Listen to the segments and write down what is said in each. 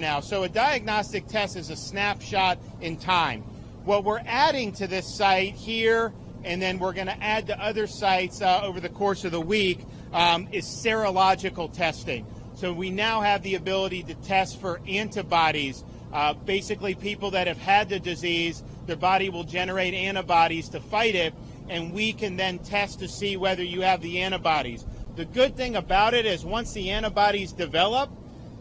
now. So a diagnostic test is a snapshot in time. What we're adding to this site here, and then we're going to add to other sites over the course of the week, is serological testing. So we now have the ability to test for antibodies. Basically, people that have had the disease, their body will generate antibodies to fight it, and we can then test to see whether you have the antibodies. The good thing about it is once the antibodies develop,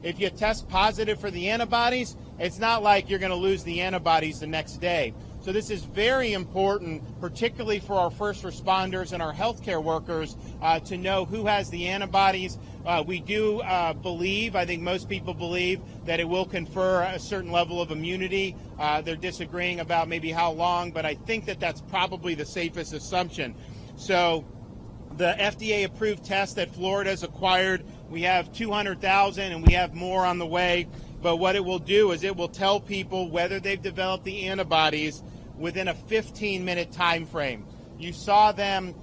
if you test positive for the antibodies, it's not like you're going to lose the antibodies the next day. So this is very important, particularly for our first responders and our healthcare workers, to know who has the antibodies. We do believe, I think most people believe, that it will confer a certain level of immunity. They're disagreeing about maybe how long, but I think that that's probably the safest assumption. So the FDA-approved test that Florida has acquired, we have 200,000 and we have more on the way. But what it will do is it will tell people whether they've developed the antibodies within a 15-minute time frame. You saw them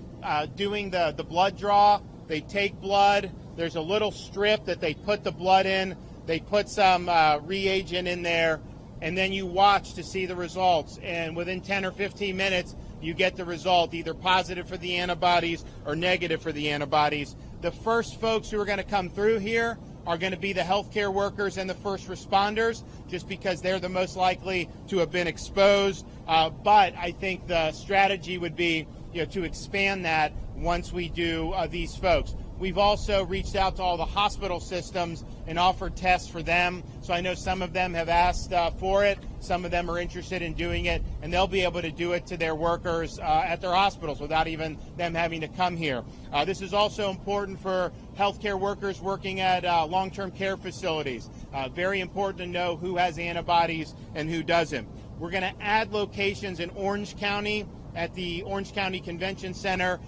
doing the blood draw. They take blood. There's a little strip that they put the blood in. They put some reagent in there, and then you watch to see the results. And within 10 or 15 minutes, you get the result, either positive for the antibodies or negative for the antibodies. The first folks who are going to come through here are going to be the healthcare workers and the first responders, just because they're the most likely to have been exposed. But I think the strategy would be, to expand that once we do these folks. We've also reached out to all the hospital systems and offered tests for them. So I know some of them have asked for it. Some of them are interested in doing it, and they'll be able to do it to their workers at their hospitals without even them having to come here. This is also important for healthcare workers working at long-term care facilities. Very important to know who has antibodies and who doesn't. We're going to add locations in Orange County at the Orange County Convention Center,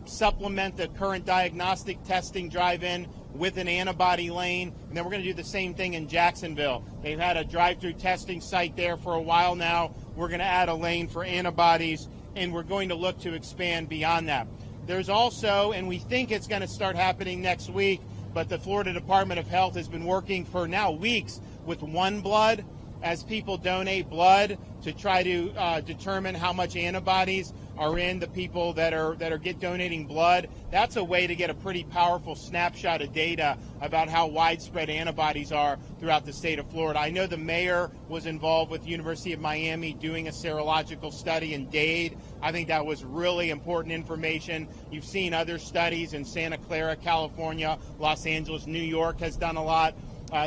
supplement the current diagnostic testing drive-in with an antibody lane, and then we're going to do the same thing in Jacksonville. They've had a drive-through testing site there for a while now. We're going to add a lane for antibodies, and we're going to look to expand beyond that. There's also, and we think it's going to start happening next week, but the Florida Department of Health has been working for now weeks with OneBlood as people donate blood to try to determine how much antibodies are in the people that are donating blood. That's a way to get a pretty powerful snapshot of data about how widespread antibodies are throughout the state of Florida. I know the mayor was involved with the University of Miami doing a serological study in Dade. I think that was really important information. You've seen other studies in Santa Clara, California, Los Angeles, New York has done a lot.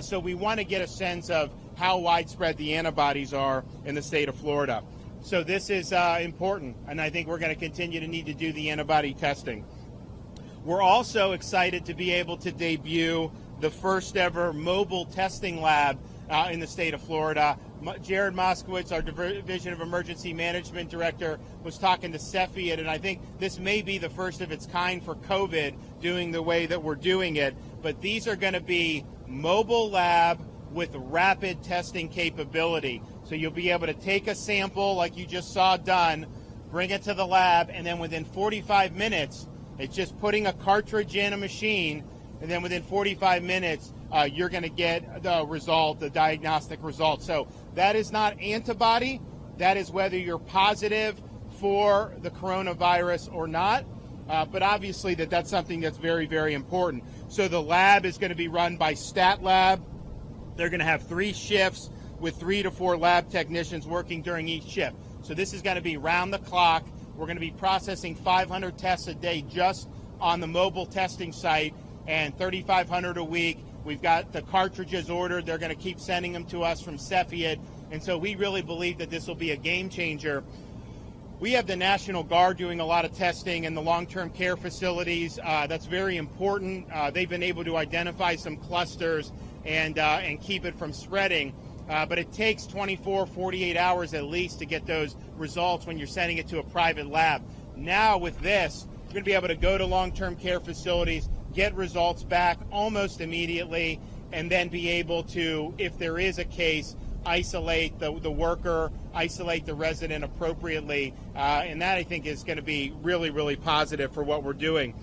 So we want to get a sense of how widespread the antibodies are in the state of Florida. So this is important, and I think we're going to continue to need to do the antibody testing. We're also excited to be able to debut the first ever mobile testing lab in the state of Florida. Jared Moskowitz, our Division of Emergency Management Director, was talking to Cepheid, and I think this may be the first of its kind for COVID, doing the way that we're doing it. But these are going to be mobile lab with rapid testing capability. So you'll be able to take a sample like you just saw done, bring it to the lab, and then within 45 minutes, it's just putting a cartridge in a machine, and then within 45 minutes, you're going to get the result, the diagnostic result. So that is not antibody. That is whether you're positive for the coronavirus or not. But obviously that's something that's very, very important. So the lab is going to be run by Stat Lab. They're going to have 3 shifts with 3 to 4 lab technicians working during each shift. So this is going to be round the clock. We're going to be processing 500 tests a day just on the mobile testing site, and 3,500 a week. We've got the cartridges ordered. They're going to keep sending them to us from Cepheid. And so we really believe that this will be a game changer. We have the National Guard doing a lot of testing in the long-term care facilities. That's very important. They've been able to identify some clusters and keep it from spreading. But it takes 24, 48 hours at least to get those results when you're sending it to a private lab. Now with this, you're going to be able to go to long-term care facilities, get results back almost immediately, and then be able to, if there is a case, isolate the worker, isolate the resident appropriately, and that I think is going to be really, really positive for what we're doing.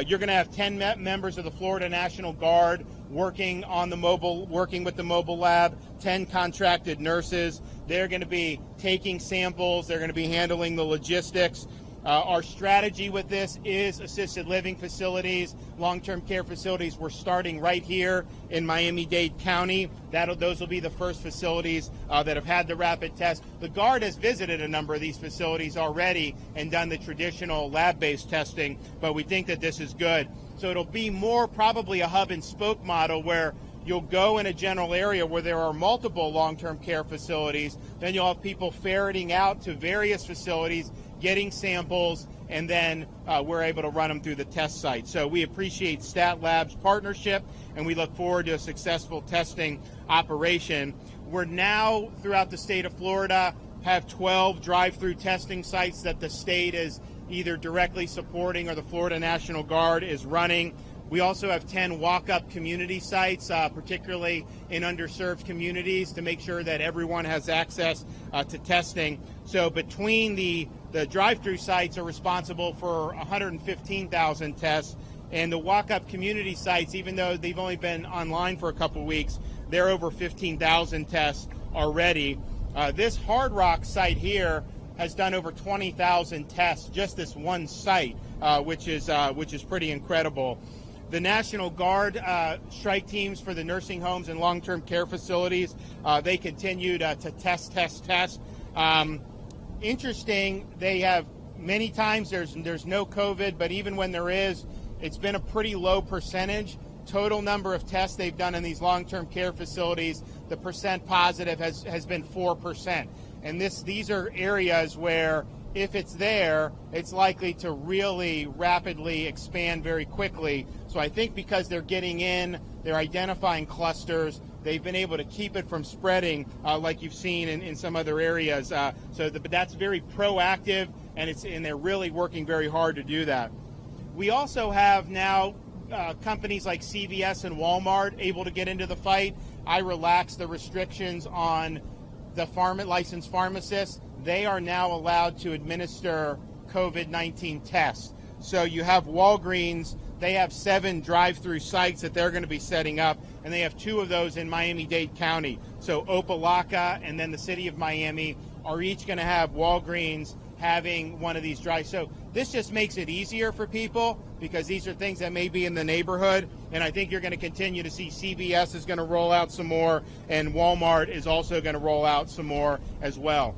You're going to have 10 members of the Florida National Guard working with the mobile lab, 10 contracted nurses. They're going to be taking samples. They're going to be handling the logistics. Our strategy with this is assisted living facilities, long-term care facilities. We're starting right here in Miami-Dade County. Those will be the first facilities that have had the rapid test. The Guard has visited a number of these facilities already and done the traditional lab-based testing, but we think that this is good. So it'll be more probably a hub and spoke model where you'll go in a general area where there are multiple long-term care facilities. Then you'll have people ferreting out to various facilities, getting samples, and then we're able to run them through the test site. So we appreciate Stat Lab's partnership, and we look forward to a successful testing operation. We're now, throughout the state of Florida, have 12 drive-through testing sites that the state is either directly supporting or the Florida National Guard is running. We also have 10 walk-up community sites, particularly in underserved communities, to make sure that everyone has access to testing. So between the drive-through sites are responsible for 115,000 tests, and the walk-up community sites, even though they've only been online for a couple weeks, they're over 15,000 tests already. This Hard Rock site here has done over 20,000 tests, just this one site, which is pretty incredible. The National Guard strike teams for the nursing homes and long-term care facilities, they continue to test. Interesting, they have many times there's no COVID, but even when there is, it's been a pretty low percentage. Total number of tests they've done in these long-term care facilities, the percent positive has been 4%. And these are areas where if it's there, it's likely to really rapidly expand very quickly. So I think because they're getting in, they're identifying clusters, they've been able to keep it from spreading like you've seen in some other areas. But that's very proactive, and they're really working very hard to do that. We also have now companies like CVS and Walmart able to get into the fight. I relaxed the restrictions on the licensed pharmacists. They are now allowed to administer COVID-19 tests. So you have Walgreens, they have 7 drive-through sites that they're going to be setting up, and they have 2 of those in Miami-Dade County. So Opelika and then the city of Miami are each going to have Walgreens having one of these drive. So this just makes it easier for people because these are things that may be in the neighborhood, and I think you're going to continue to see CVS is going to roll out some more, and Walmart is also going to roll out some more as well.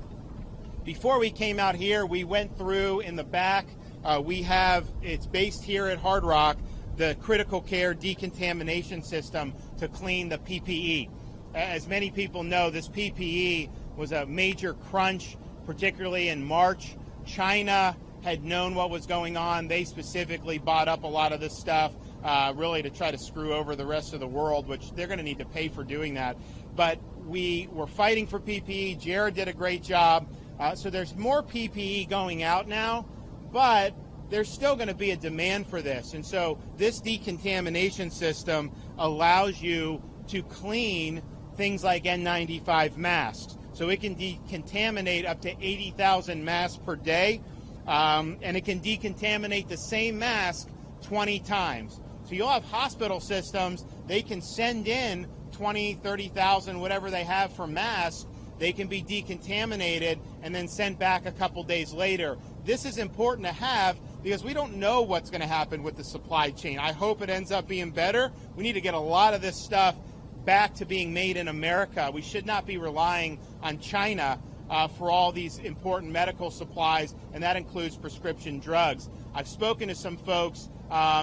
Before we came out here, we went through in the back. It's based here at Hard Rock, the critical care decontamination system to clean the PPE. As many people know, this PPE was a major crunch, particularly in March. China had known what was going on. They specifically bought up a lot of this stuff, really to try to screw over the rest of the world, which they're going to need to pay for doing that. But we were fighting for PPE. Jared did a great job. So there's more PPE going out now, but there's still going to be a demand for this. And so this decontamination system allows you to clean things like N95 masks. So it can decontaminate up to 80,000 masks per day, and it can decontaminate the same mask 20 times. So you'll have hospital systems, they can send in 20, 30,000, whatever they have for masks. They can be decontaminated and then sent back a couple days later. This is important to have because we don't know what's going to happen with the supply chain. I hope it ends up being better. We need to get a lot of this stuff back to being made in America. We should not be relying on China for all these important medical supplies, and that includes prescription drugs. I've spoken to some folks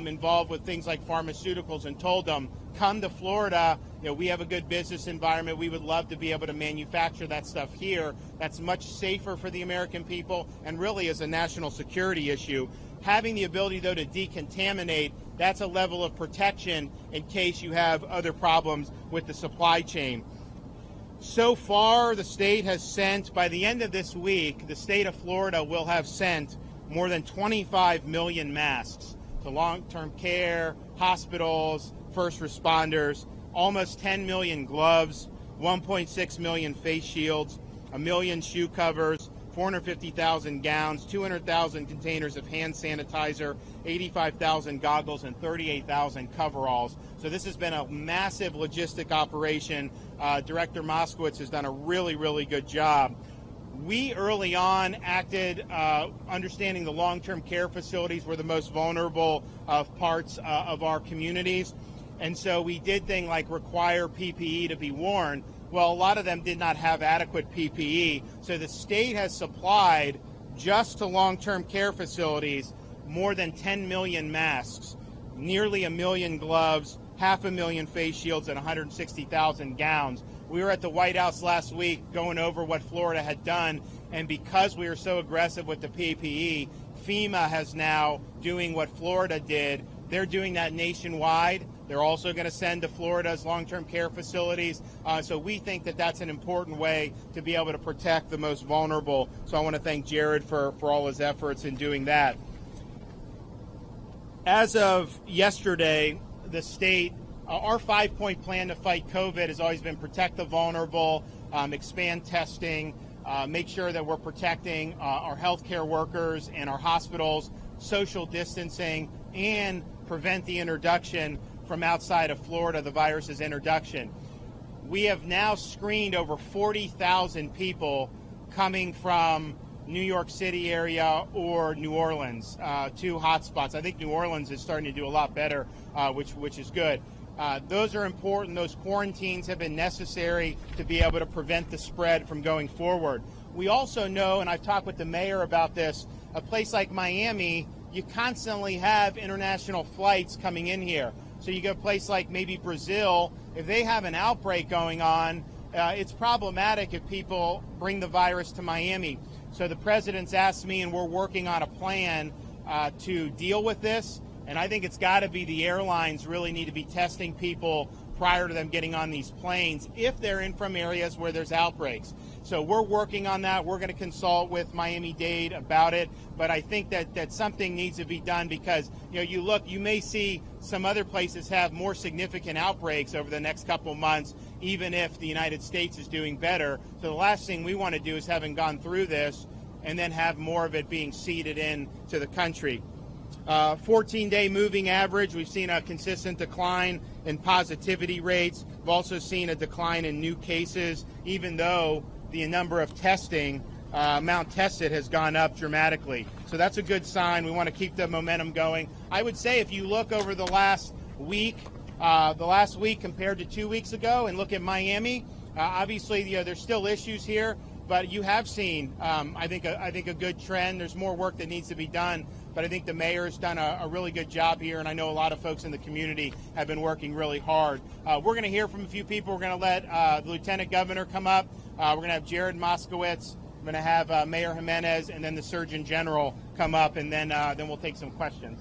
involved with things like pharmaceuticals and told them, come to Florida. We have a good business environment. We would love to be able to manufacture that stuff here. That's much safer for the American people and really is a national security issue. Having the ability, though, to decontaminate, that's a level of protection in case you have other problems with the supply chain. So far, the state has sent, by the end of this week, the state of Florida will have sent more than 25 million masks to long-term care, hospitals, first responders, almost 10 million gloves, 1.6 million face shields, 1 million shoe covers, 450,000 gowns, 200,000 containers of hand sanitizer, 85,000 goggles, and 38,000 coveralls. So this has been a massive logistic operation. Director Moskowitz has done a really, really good job. We early on acted understanding the long-term care facilities were the most vulnerable parts of our communities. And so we did things like require PPE to be worn. Well, a lot of them did not have adequate PPE. So the state has supplied just to long-term care facilities more than 10 million masks, nearly 1 million gloves, 500,000 face shields, and 160,000 gowns. We were at the White House last week going over what Florida had done, and because we were so aggressive with the PPE, FEMA has now doing what Florida did. They're doing that nationwide. They're also going to send to Florida's long-term care facilities. So we think that that's an important way to be able to protect the most vulnerable. So I want to thank Jared for all his efforts in doing that. As of yesterday, the state, our 5-point plan to fight COVID has always been protect the vulnerable, expand testing, make sure that we're protecting our healthcare workers and our hospitals, social distancing, and prevent the introduction from outside of Florida, the virus's introduction. We have now screened over 40,000 people coming from New York City area or New Orleans, two hotspots. I think New Orleans is starting to do a lot better, which is good. Those are important. Those quarantines have been necessary to be able to prevent the spread from going forward. We also know, and I've talked with the mayor about this, a place like Miami, you constantly have international flights coming in here. So you get a place like maybe Brazil, if they have an outbreak going on, it's problematic if people bring the virus to Miami. So the president's asked me, and we're working on a plan to deal with this. And I think it's got to be the airlines really need to be testing people prior to them getting on these planes if they're in from areas where there's outbreaks. So we're working on that. We're going to consult with Miami-Dade about it. But I think that something needs to be done because, you may see some other places have more significant outbreaks over the next couple of months, even if the United States is doing better. So the last thing we want to do is having gone through this and then have more of it being seeded in to the country. 14-day moving average, we've seen a consistent decline in positivity rates. We've also seen a decline in new cases, even though the number of testing, amount tested has gone up dramatically. So that's a good sign. We want to keep the momentum going. I would say if you look over the last week compared to 2 weeks ago and look at Miami, obviously there's still issues here, but you have seen, I think a good trend. There's more work that needs to be done. But I think the mayor's done a really good job here, and I know a lot of folks in the community have been working really hard. We're going to hear from a few people. We're going to let the Lieutenant Governor come up. We're going to have Jared Moskowitz. We're going to have Mayor Jimenez, and then the Surgeon General come up, and then we'll take some questions.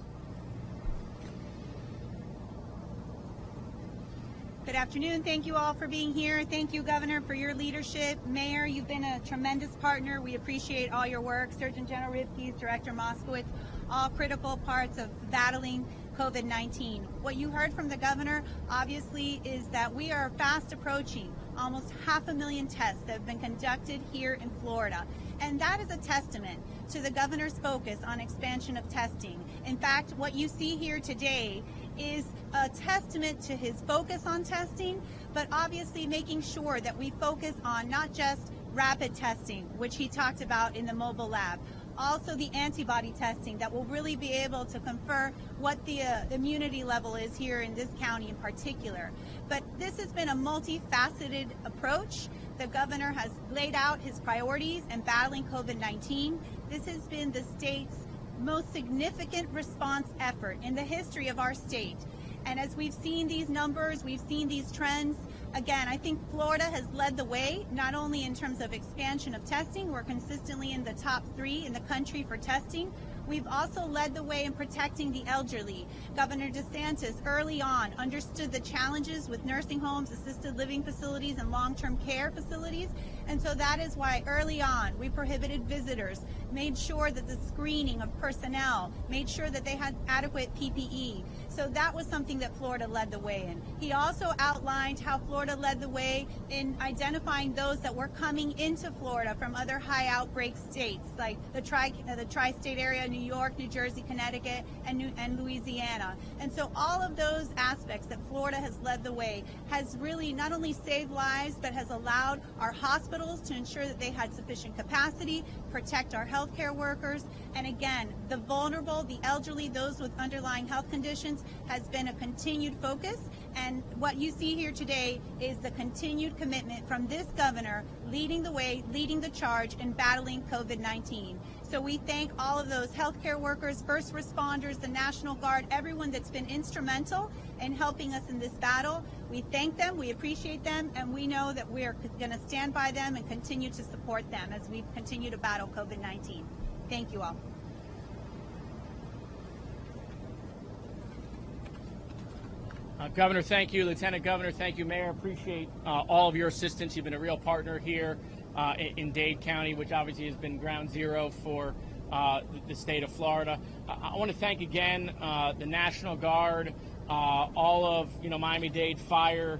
Good afternoon. Thank you all for being here. Thank you, Governor, for your leadership. Mayor, you've been a tremendous partner. We appreciate all your work. Surgeon General Rivkees, Director Moskowitz, all critical parts of battling COVID-19. What you heard from the governor, obviously, is that we are fast approaching almost 500,000 tests that have been conducted here in Florida. And that is a testament to the governor's focus on expansion of testing. In fact, what you see here today is a testament to his focus on testing, but obviously making sure that we focus on not just rapid testing, which he talked about in the mobile lab, also the antibody testing that will really be able to confer what the immunity level is here in this county in particular. But this has been a multifaceted approach. The governor has laid out his priorities in battling COVID-19. This has been the state's most significant response effort in the history of our state. And as we've seen these numbers, we've seen these trends, again, I think Florida has led the way, not only in terms of expansion of testing, we're consistently in the top 3 in the country for testing. We've also led the way in protecting the elderly. Governor DeSantis early on understood the challenges with nursing homes, assisted living facilities, and long-term care facilities. And so that is why early on we prohibited visitors, made sure that the screening of personnel, made sure that they had adequate PPE. So that was something that Florida led the way in. He also outlined how Florida led the way in identifying those that were coming into Florida from other high outbreak states, like the tri-state area, New York, New Jersey, Connecticut, and Louisiana. And so all of those aspects that Florida has led the way has really not only saved lives, but has allowed our hospitals to ensure that they had sufficient capacity, protect our healthcare workers, and again, the vulnerable, the elderly, those with underlying health conditions has been a continued focus. And what you see here today is the continued commitment from this governor leading the way, leading the charge in battling COVID-19. So we thank all of those healthcare workers, first responders, the National Guard, everyone that's been instrumental in helping us in this battle. We thank them, we appreciate them, and we know that we're going to stand by them and continue to support them as we continue to battle COVID-19. Thank you all. Governor, thank you. Lieutenant Governor, thank you. Mayor, appreciate all of your assistance. You've been a real partner here in Dade County, which obviously has been ground zero for the state of Florida. I want to thank again the National Guard, all of Miami-Dade Fire,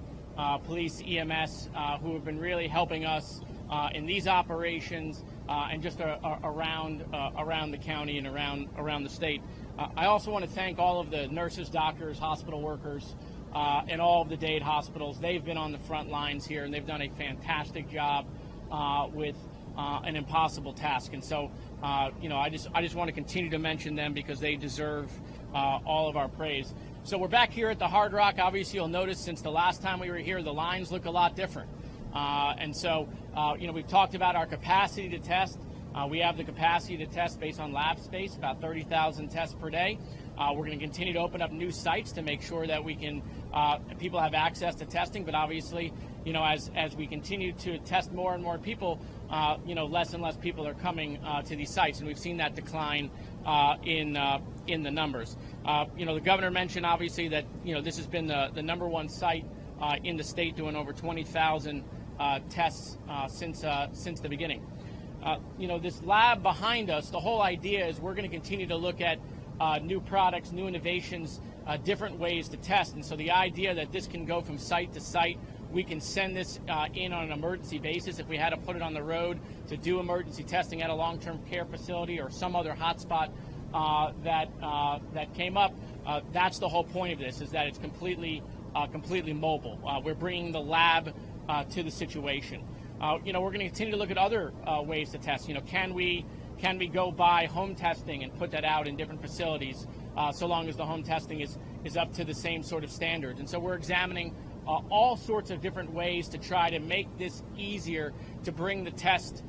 Police, EMS, who have been really helping us in these operations and just around the county and around the state. I also want to thank all of the nurses, doctors, hospital workers, and all of the Dade hospitals. They've been on the front lines here, and they've done a fantastic job with an impossible task. And so, I just want to continue to mention them because they deserve all of our praise. So we're back here at the Hard Rock. Obviously, you'll notice since the last time we were here, the lines look a lot different. And so, we've talked about our capacity to test. We have the capacity to test based on lab space, about 30,000 tests per day. We're going to continue to open up new sites to make sure that we can people have access to testing. But obviously, as we continue to test more and more people, less and less people are coming to these sites, and we've seen that decline in the numbers. The governor mentioned obviously that this has been the number one site in the state, doing over 20,000 tests since the beginning. This lab behind us, the whole idea is we're going to continue to look at new products, new innovations, different ways to test. And so the idea that this can go from site to site, we can send this in on an emergency basis if we had to put it on the road to do emergency testing at a long-term care facility or some other hotspot that came up. That's the whole point of this, is that it's completely mobile. We're bringing the lab to the situation. We're going to continue to look at other ways to test. Can we go by home testing and put that out in different facilities, so long as the home testing is up to the same sort of standards? And so we're examining all sorts of different ways to try to make this easier to bring the test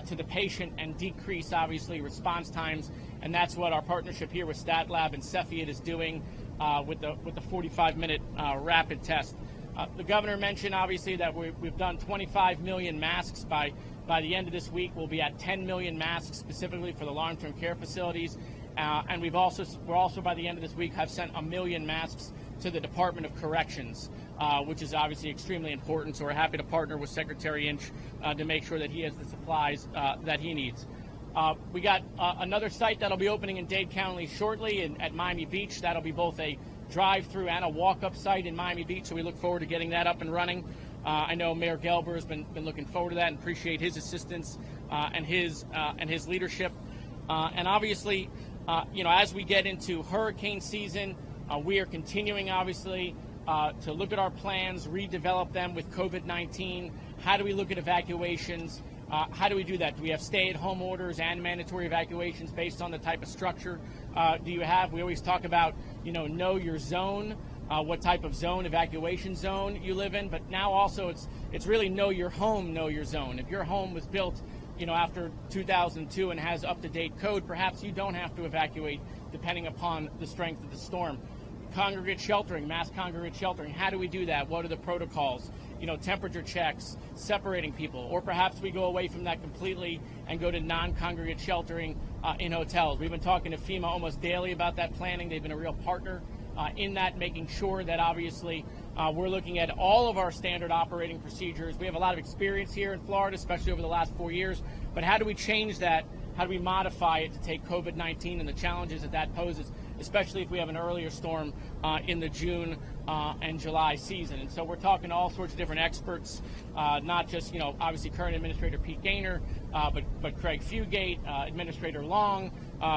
to the patient and decrease, obviously, response times. And that's what our partnership here with StatLab and Cepheid is doing with the 45-minute rapid test. The governor mentioned, obviously, that we've done 25 million masks. By the end of this week, we'll be at 10 million masks specifically for the long-term care facilities. And we're also by the end of this week have sent 1 million masks to the Department of Corrections, which is obviously extremely important. So we're happy to partner with Secretary Inch to make sure that he has the supplies that he needs. We got another site that'll be opening in Dade County shortly at Miami Beach. That'll be both a drive-through and a walk-up site in Miami Beach, so we look forward to getting that up and running. I know Mayor Gelber has been looking forward to that and appreciate his assistance and his leadership. And obviously, as we get into hurricane season, we are continuing, obviously, to look at our plans, redevelop them with COVID-19. How do we look at evacuations? How do we do that? Do we have stay-at-home orders and mandatory evacuations based on the type of structure do you have? We always talk about, know your zone, what type of zone, evacuation zone you live in. But now also it's really know your home, know your zone. If your home was built, after 2002 and has up-to-date code, perhaps you don't have to evacuate depending upon the strength of the storm. Congregate sheltering, mass congregate sheltering. How do we do that? What are the protocols? Temperature checks, separating people, or perhaps we go away from that completely and go to non-congregate sheltering in hotels. We've been talking to FEMA almost daily about that planning. They've been a real partner in that, making sure that obviously we're looking at all of our standard operating procedures. We have a lot of experience here in Florida, especially over the last 4 years, but how do we change that? How do we modify it to take COVID-19 and the challenges that poses especially if we have an earlier storm in the June and July season. And so we're talking to all sorts of different experts, not just, obviously current Administrator Pete Gaynor, but Craig Fugate, Administrator Long,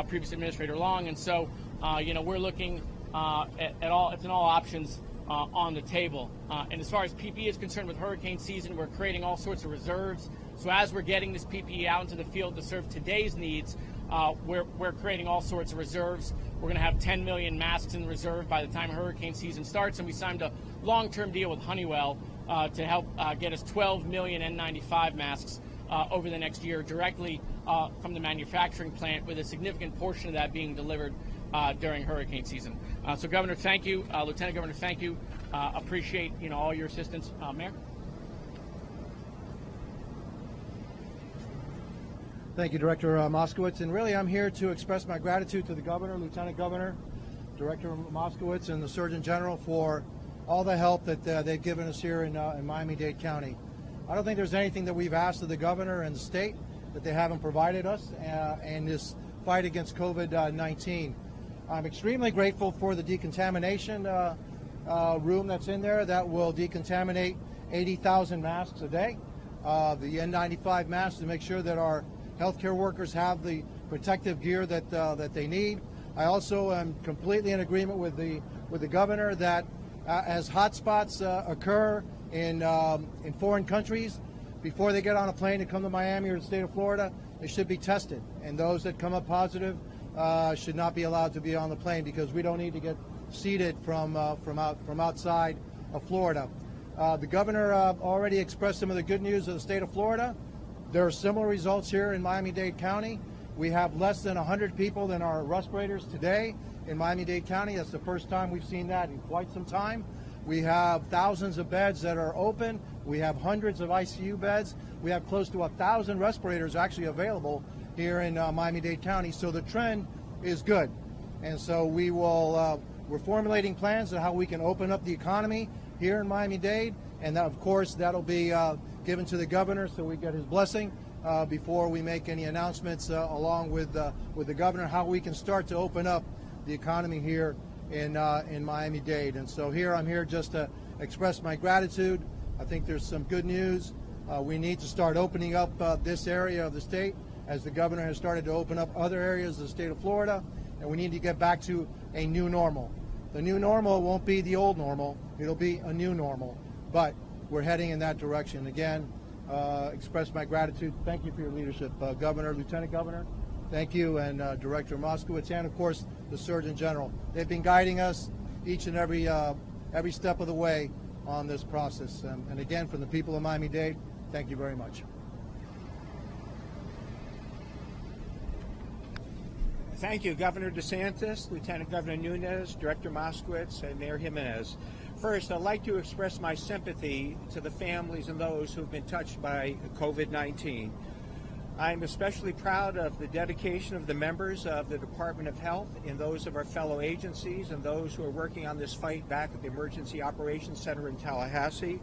previous Administrator Long. And so, we're looking at all options on the table. And as far as PPE is concerned with hurricane season, we're creating all sorts of reserves. So as we're getting this PPE out into the field to serve today's needs, we're creating all sorts of reserves. We're going to have 10 million masks in reserve by the time hurricane season starts, and we signed a long-term deal with Honeywell to help get us 12 million N95 masks over the next year directly from the manufacturing plant, with a significant portion of that being delivered during hurricane season. So, Governor, thank you. Lieutenant Governor, thank you. Appreciate all your assistance. Mayor? Thank you, Director Moskowitz. And really, I'm here to express my gratitude to the Governor, Lieutenant Governor, Director Moskowitz, and the Surgeon General for all the help that they've given us here in Miami-Dade County. I don't think there's anything that we've asked of the Governor and the state that they haven't provided us in this fight against COVID-19. I'm extremely grateful for the decontamination room that's in there that will decontaminate 80,000 masks a day. The N95 masks to make sure that our healthcare workers have the protective gear that they need. I also am completely in agreement with the Governor that as hotspots occur in foreign countries, before they get on a plane to come to Miami or the state of Florida, they should be tested. And those that come up positive should not be allowed to be on the plane, because we don't need to get seated from outside of Florida. The Governor already expressed some of the good news of the state of Florida. There are similar results here in Miami-Dade County. We have less than 100 people in our respirators today in Miami-Dade County. That's the first time we've seen that in quite some time. We have thousands of beds that are open. We have hundreds of ICU beds. We have close to 1,000 respirators actually available here in Miami-Dade County. So the trend is good. And so we're formulating plans on how we can open up the economy here in Miami-Dade. And that, of course, that'll be given to the Governor so we get his blessing before we make any announcements along with the Governor, how we can start to open up the economy here in Miami-Dade. And so I'm here just to express my gratitude. I think there's some good news. We need to start opening up this area of the state, as the Governor has started to open up other areas of the state of Florida, and we need to get back to a new normal. The new normal won't be the old normal. It'll be a new normal, but we're heading in that direction. Again, express my gratitude. Thank you for your leadership, Governor, Lieutenant Governor. Thank you, and Director Moskowitz, and of course the Surgeon General. They've been guiding us each and every step of the way on this process. And again, from the people of Miami-Dade, thank you very much. Thank you, Governor DeSantis, Lieutenant Governor Nunes, Director Moskowitz, and Mayor Jimenez. First, I'd like to express my sympathy to the families and those who have been touched by COVID-19. I'm especially proud of the dedication of the members of the Department of Health and those of our fellow agencies and those who are working on this fight back at the Emergency Operations Center in Tallahassee.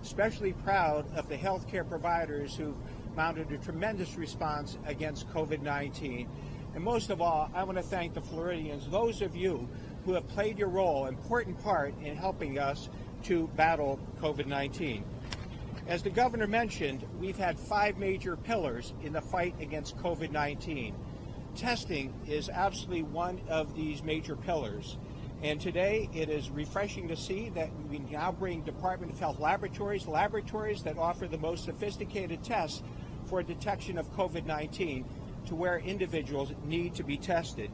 Especially proud of the healthcare providers who mounted a tremendous response against COVID-19. And most of all, I want to thank the Floridians, those of you who have played your role, important part in helping us to battle COVID-19. As the Governor mentioned, we've had 5 major pillars in the fight against COVID-19. Testing is absolutely one of these major pillars. And today it is refreshing to see that we now bring Department of Health laboratories that offer the most sophisticated tests for detection of COVID-19 to where individuals need to be tested.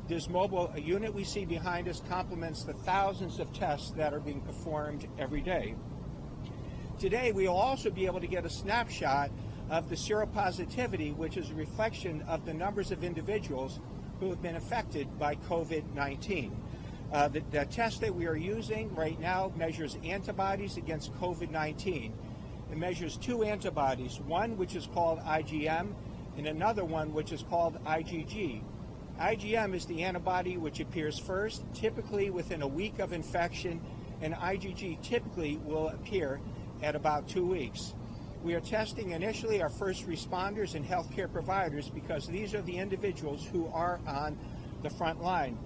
This mobile unit we see behind us complements the thousands of tests that are being performed every day. Today, we will also be able to get a snapshot of the seropositivity, which is a reflection of the numbers of individuals who have been affected by COVID-19. The test that we are using right now measures antibodies against COVID-19. It measures 2 antibodies, one which is called IgM and another one which is called IgG. IgM is the antibody which appears first, typically within a week of infection, and IgG typically will appear at about 2 weeks. We are testing initially our first responders and healthcare providers because these are the individuals who are on the front line.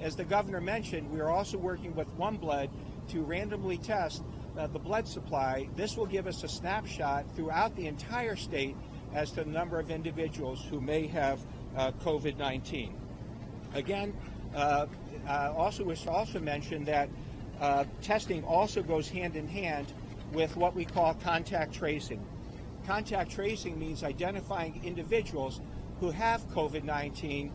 As the governor mentioned, we are also working with OneBlood to randomly test the blood supply. This will give us a snapshot throughout the entire state as to the number of individuals who may have COVID-19. Again, also was also mentioned that testing also goes hand in hand with what we call contact tracing. Contact tracing means identifying individuals who have COVID-19,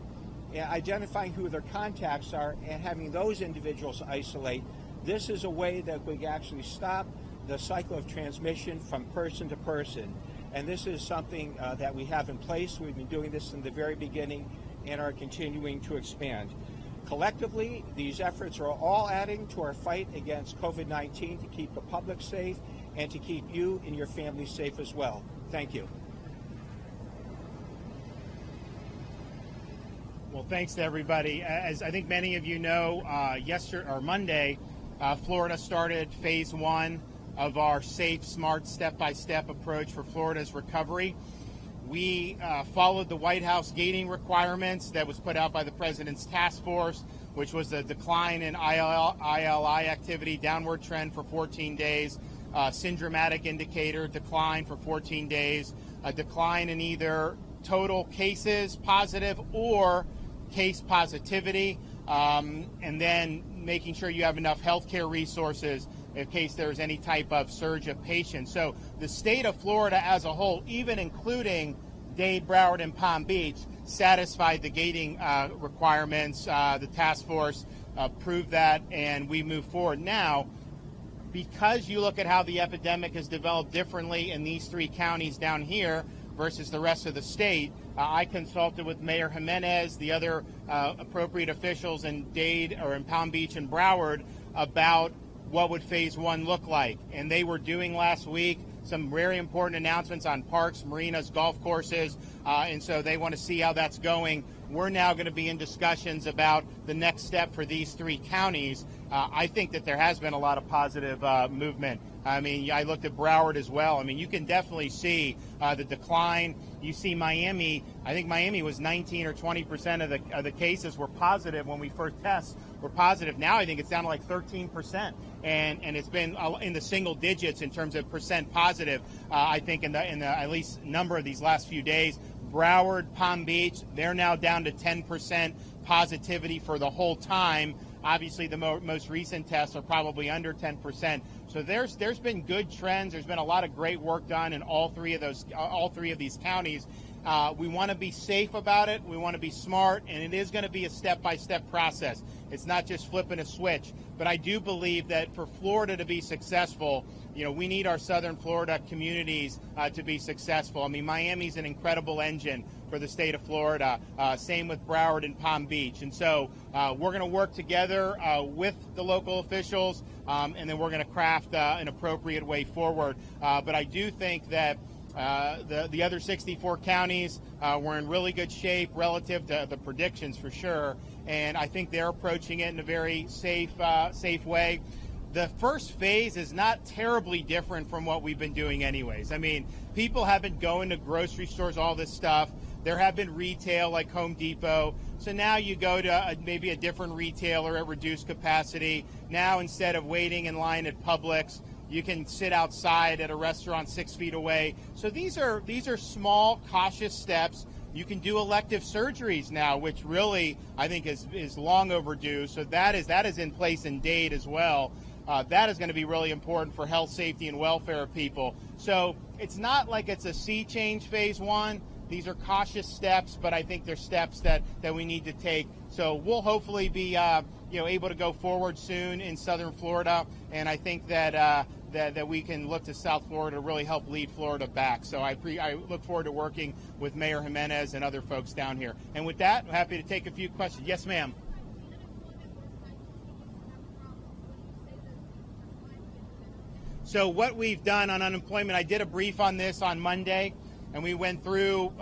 identifying who their contacts are, and having those individuals isolate. This is a way that we actually stop the cycle of transmission from person to person. And this is something that we have in place. We've been doing this from the very beginning and are continuing to expand. Collectively, these efforts are all adding to our fight against COVID-19 to keep the public safe and to keep you and your family safe as well. Thank you. Well, thanks to everybody. As I think many of you know, Monday, Florida started phase 1 of our safe, smart, step-by-step approach for Florida's recovery. We followed the White House gating requirements that was put out by the President's task force, which was a decline in ILI activity, downward trend for 14 days, syndromatic indicator, decline for 14 days, a decline in either total cases positive or case positivity, and then making sure you have enough healthcare resources in case there's any type of surge of patients. So the state of Florida as a whole, even including Dade, Broward, and Palm Beach, satisfied the gating requirements. The task force proved that, and we move forward. Now, because you look at how the epidemic has developed differently in these 3 counties down here versus the rest of the state, I consulted with Mayor Jimenez, the other appropriate officials in Dade or in Palm Beach and Broward about what would phase 1 look like. And they were doing last week some very important announcements on parks, marinas, golf courses, and so they want to see how that's going. We're now going to be in discussions about the next step for these 3 counties. I think that there has been a lot of positive movement. I mean, I looked at Broward as well. I mean, you can definitely see the decline. You see Miami. I think Miami was 19 or 20% of the cases were positive when we first test were positive. Now I think it's down to like 13%, and it's been in the single digits in terms of percent positive. I think in the at least number of these last few days. Broward, Palm Beach, they're now down to 10% positivity for the whole time. Obviously, the most recent tests are probably under 10%. So there's been good trends. There's been a lot of great work done in all three of these counties. We want to be safe about it. We want to be smart, and it is going to be a step-by-step process. It's not just flipping a switch. But I do believe that for Florida to be successful, we need our southern Florida communities to be successful. I mean, Miami's an incredible engine for the state of Florida. Same with Broward and Palm Beach. And so we're going to work together with the local officials, and then we're going to craft an appropriate way forward. But I do think that the other 64 counties were in really good shape relative to the predictions for sure. And I think they're approaching it in a very safe way. The first phase is not terribly different from what we've been doing anyways. I mean, people have been going to grocery stores, all this stuff. There have been retail like Home Depot. So now you go to maybe a different retailer at reduced capacity. Now instead of waiting in line at Publix, you can sit outside at a restaurant 6 feet away. So these are small, cautious steps. You can do elective surgeries now, which really I think is long overdue. So that is in place in Dade as well. That is going to be really important for health, safety, and welfare of people. So it's not like it's a sea change phase 1. These are cautious steps, but I think they're steps that we need to take. So we'll hopefully be able to go forward soon in southern Florida, and I think that we can look to South Florida to really help lead Florida back. So I look forward to working with Mayor Jimenez and other folks down here. And with that, I'm happy to take a few questions. Yes, ma'am. So what we've done on unemployment, I did a brief on this on Monday, and we went through,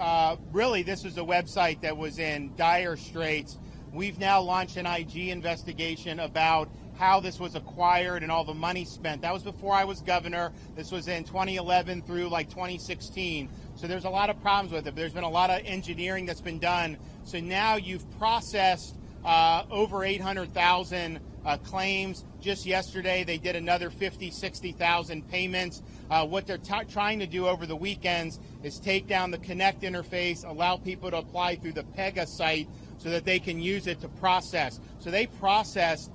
really this was a website that was in dire straits. We've now launched an IG investigation about how this was acquired and all the money spent. That was before I was governor. This was in 2011 through like 2016. So there's a lot of problems with it. There's been a lot of engineering that's been done. So now you've processed over 800,000 claims. Just yesterday, they did another 50, 60,000 payments. What they're trying to do over the weekends is take down the Connect interface, allow people to apply through the Pega site so that they can use it to process. So they processed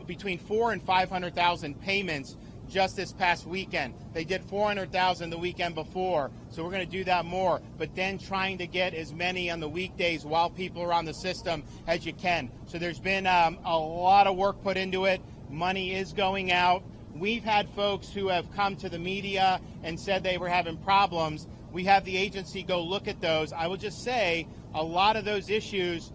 between 400,000 and 500,000 payments just this past weekend. They did 400,000 the weekend before, so we're going to do that more, but then trying to get as many on the weekdays while people are on the system as you can. So there's been a lot of work put into it. Money is going out. We've had folks who have come to the media and said they were having problems. We have the agency go look at those. I will just say a lot of those issues,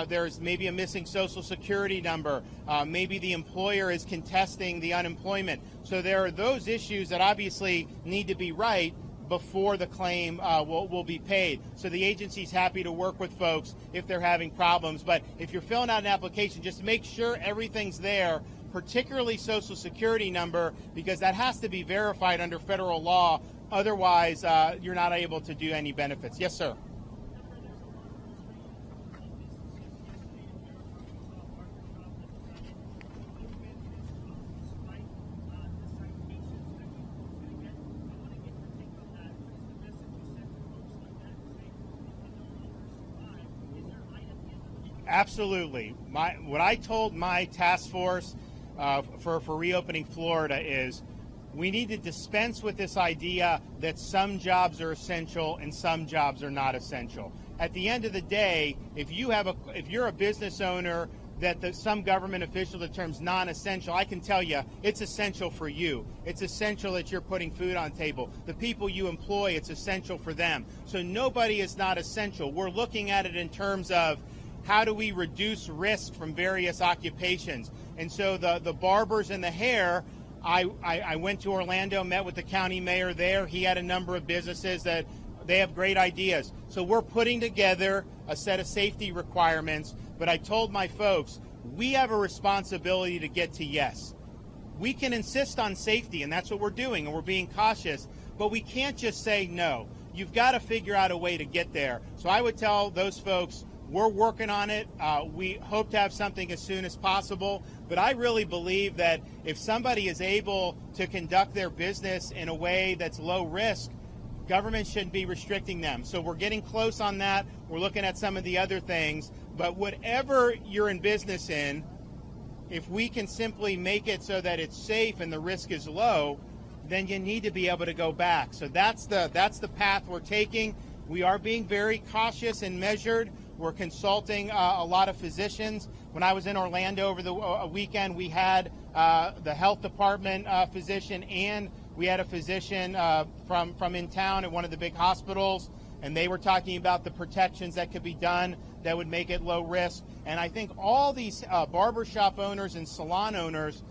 there's maybe a missing Social Security number. Maybe the employer is contesting the unemployment. So there are those issues that obviously need to be right before the claim will be paid. So the agency's happy to work with folks if they're having problems. But if you're filling out an application, just make sure everything's there, particularly Social Security number, because that has to be verified under federal law. Otherwise, you're not able to do any benefits. Yes, sir. Absolutely. What I told my task force for reopening Florida is we need to dispense with this idea that some jobs are essential and some jobs are not essential. At the end of the day, if you're a business owner that some government official determines non-essential, I can tell you it's essential for you. It's essential that you're putting food on the table. The people you employ, it's essential for them. So nobody is not essential. We're looking at it in terms of how do we reduce risk from various occupations? And so the barbers and the hair, I went to Orlando, met with the county mayor there. He had a number of businesses that they have great ideas. So we're putting together a set of safety requirements, but I told my folks, we have a responsibility to get to yes. We can insist on safety, and that's what we're doing, and we're being cautious, but we can't just say no. You've got to figure out a way to get there. So I would tell those folks, we're working on it. We hope to have something as soon as possible. But I really believe that if somebody is able to conduct their business in a way that's low risk, government shouldn't be restricting them. So we're getting close on that. We're looking at some of the other things. But whatever you're in business in, if we can simply make it so that it's safe and the risk is low, then you need to be able to go back. So that's the path we're taking. We are being very cautious and measured. We're consulting a lot of physicians. When I was in Orlando over the weekend, we had the health department physician, and we had a physician from in town at one of the big hospitals, and they were talking about the protections that could be done that would make it low risk. And I think all these barbershop owners and salon owners,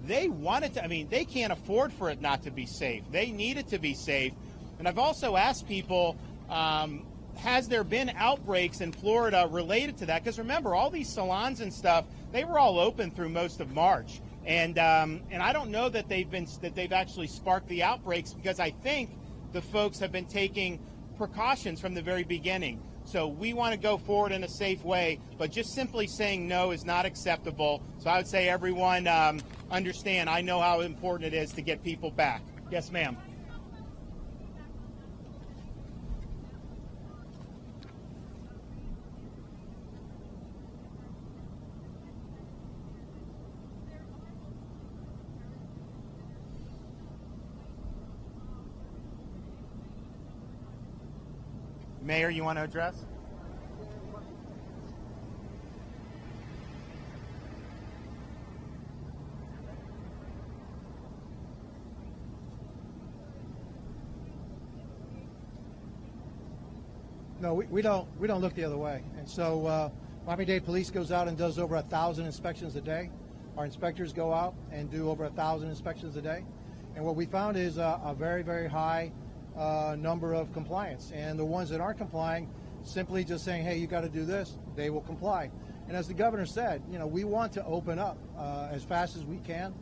they want it to, they can't afford for it not to be safe. They need it to be safe. And I've also asked people, has there been outbreaks in Florida related to that? Because remember, all these salons and stuff, they were all open through most of March, and I don't know that they've actually sparked the outbreaks, because I think the folks have been taking precautions from the very beginning. So we want to go forward in a safe way, but just simply saying no is not acceptable. So I would say everyone understand. I know how important it is to get people back. Yes, ma'am. Mayor, you want to address? No, we don't look the other way. And so Miami-Dade Police goes out and does over 1,000 inspections a day. Our inspectors go out and do over 1,000 inspections a day. And what we found is a very, very high number of compliance, and the ones that aren't complying, simply just saying, hey, you got to do this, they will comply. And as the governor said, we want to open up as fast as we can.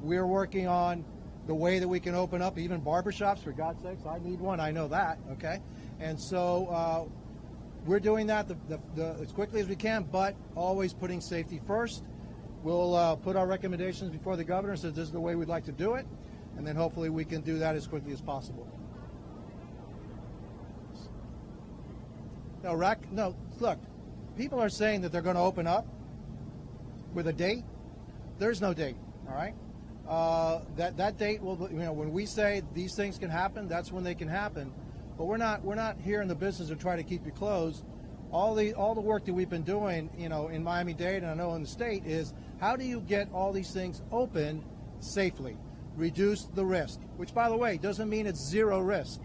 We're working on the way that we can open up even barbershops, for God's sakes. I need one, I know that, okay? And so we're doing that as quickly as we can, but always putting safety first. We'll put our recommendations before the governor, says this is the way we'd like to do it, and then hopefully we can do that as quickly as possible. No, look, people are saying that they're going to open up with a date. There's no date, all right? That date will, when we say these things can happen, that's when they can happen. But we're not here in the business of trying to keep you closed. All the work that we've been doing, in Miami-Dade and I know in the state is how do you get all these things open safely, reduce the risk, which by the way doesn't mean it's zero risk,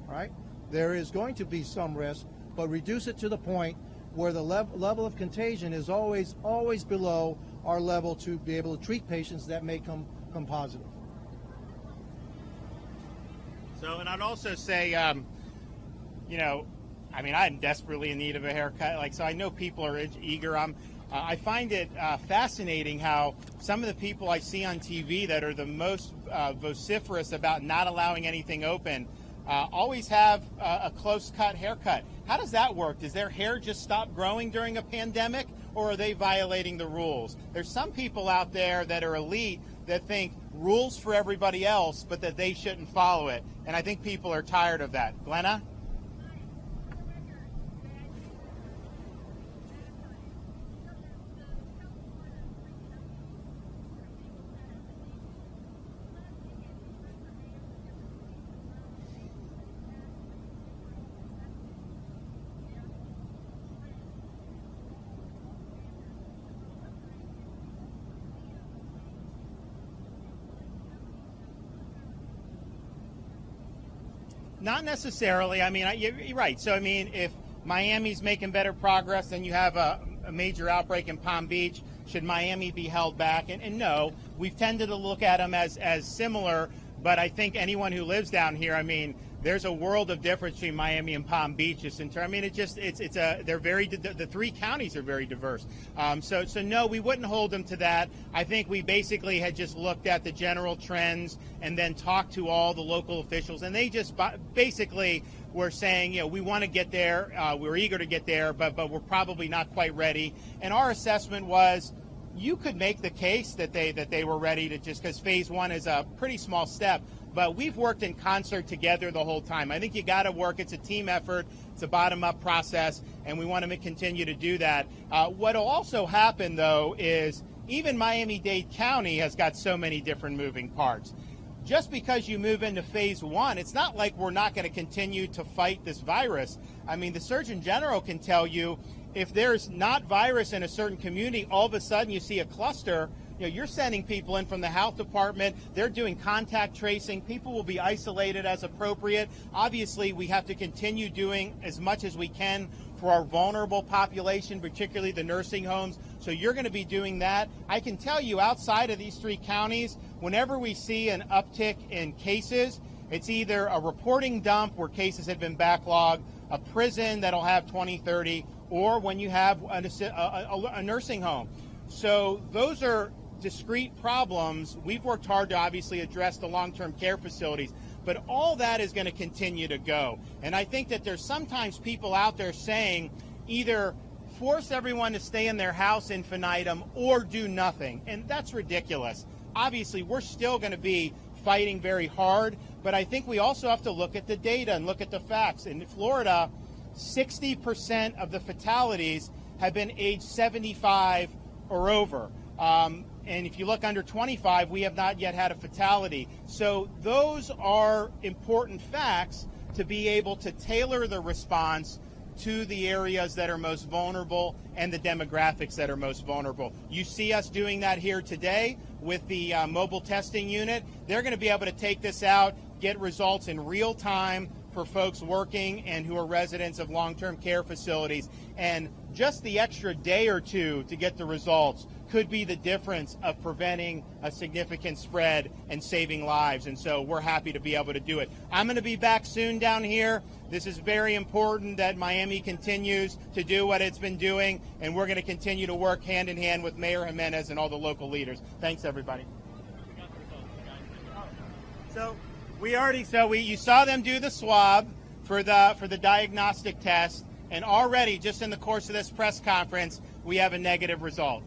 all right? There is going to be some risk, but reduce it to the point where the level of contagion is always below our level to be able to treat patients that may come positive. So, and I'd also say, I'm desperately in need of a haircut. So I know people are eager. I find it fascinating how some of the people I see on TV that are the most vociferous about not allowing anything open always have a close-cut haircut. How does that work? Does their hair just stop growing during a pandemic, or are they violating the rules? There's some people out there that are elite that think rules for everybody else, but that they shouldn't follow it. And I think people are tired of that. Glenna? Not necessarily. You're right. So, if Miami's making better progress, then you have a major outbreak in Palm Beach. Should Miami be held back? And no, we've tended to look at them as similar. But I think anyone who lives down here, there's a world of difference between Miami and Palm Beach. They're the three counties are very diverse. So no, we wouldn't hold them to that. I think we basically had just looked at the general trends and then talked to all the local officials, and they just basically were saying, we want to get there. We're eager to get there, but we're probably not quite ready. And our assessment was, you could make the case that they were ready to, just because phase one is a pretty small step. But we've worked in concert together the whole time. I think you got to work. It's a team effort. It's a bottom-up process, and we want to continue to do that. What will also happen, though, is even Miami-Dade County has got so many different moving parts. Just because you move into phase one, it's not like we're not going to continue to fight this virus. The Surgeon General can tell you if there's not virus in a certain community, all of a sudden you see a cluster. You're sending people in from the health department. They're doing contact tracing. People will be isolated as appropriate. Obviously, we have to continue doing as much as we can for our vulnerable population, particularly the nursing homes. So you're going to be doing that. I can tell you outside of these three counties, whenever we see an uptick in cases, it's either a reporting dump where cases have been backlogged, a prison that'll have 20, 30, or when you have a nursing home. So those are discrete problems. We've worked hard to obviously address the long-term care facilities, but all that is going to continue to go. And I think that there's sometimes people out there saying either force everyone to stay in their house infinitum or do nothing. And that's ridiculous. Obviously, we're still going to be fighting very hard, but I think we also have to look at the data and look at the facts. In Florida, 60% of the fatalities have been age 75 or over. And if you look under 25, we have not yet had a fatality. So those are important facts to be able to tailor the response to the areas that are most vulnerable and the demographics that are most vulnerable. You see us doing that here today with the mobile testing unit. They're going to be able to take this out, get results in real time for folks working and who are residents of long-term care facilities. And just the extra day or two to get the results could be the difference of preventing a significant spread and saving lives. And so we're happy to be able to do it. I'm going to be back soon down here. This is very important that Miami continues to do what it's been doing, and we're going to continue to work hand in hand with Mayor Jimenez and all the local leaders. Thanks, everybody. So you saw them do the swab for the diagnostic test. And already, just in the course of this press conference, we have a negative result.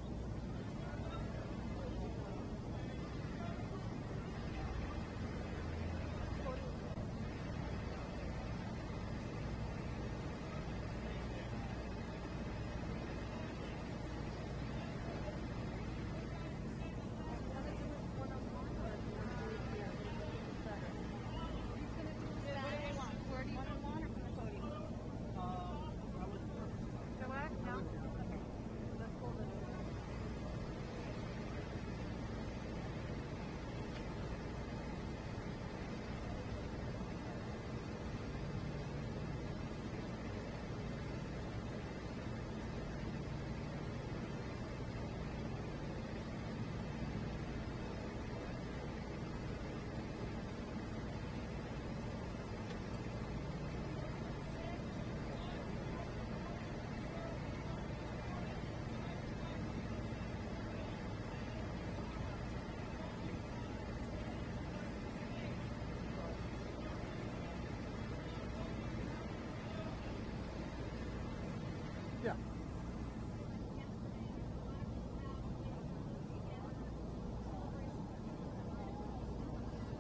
Yeah.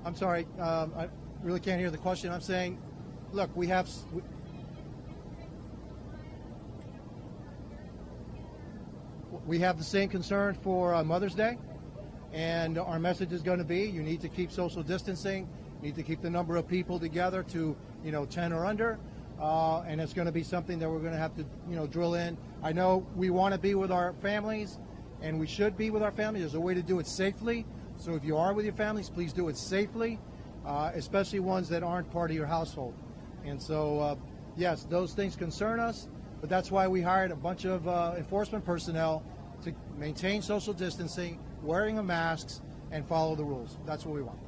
I'm sorry, I really can't hear the question. I'm saying, look, we have the same concern for Mother's Day, and our message is going to be: you need to keep social distancing, you need to keep the number of people together to 10 or under, and it's going to be something that we're going to have to drill in. I know we want to be with our families, and we should be with our families. There's a way to do it safely. So if you are with your families, please do it safely, especially ones that aren't part of your household. And so, yes, those things concern us, but that's why we hired a bunch of enforcement personnel to maintain social distancing, wearing of masks, and follow the rules. That's what we want.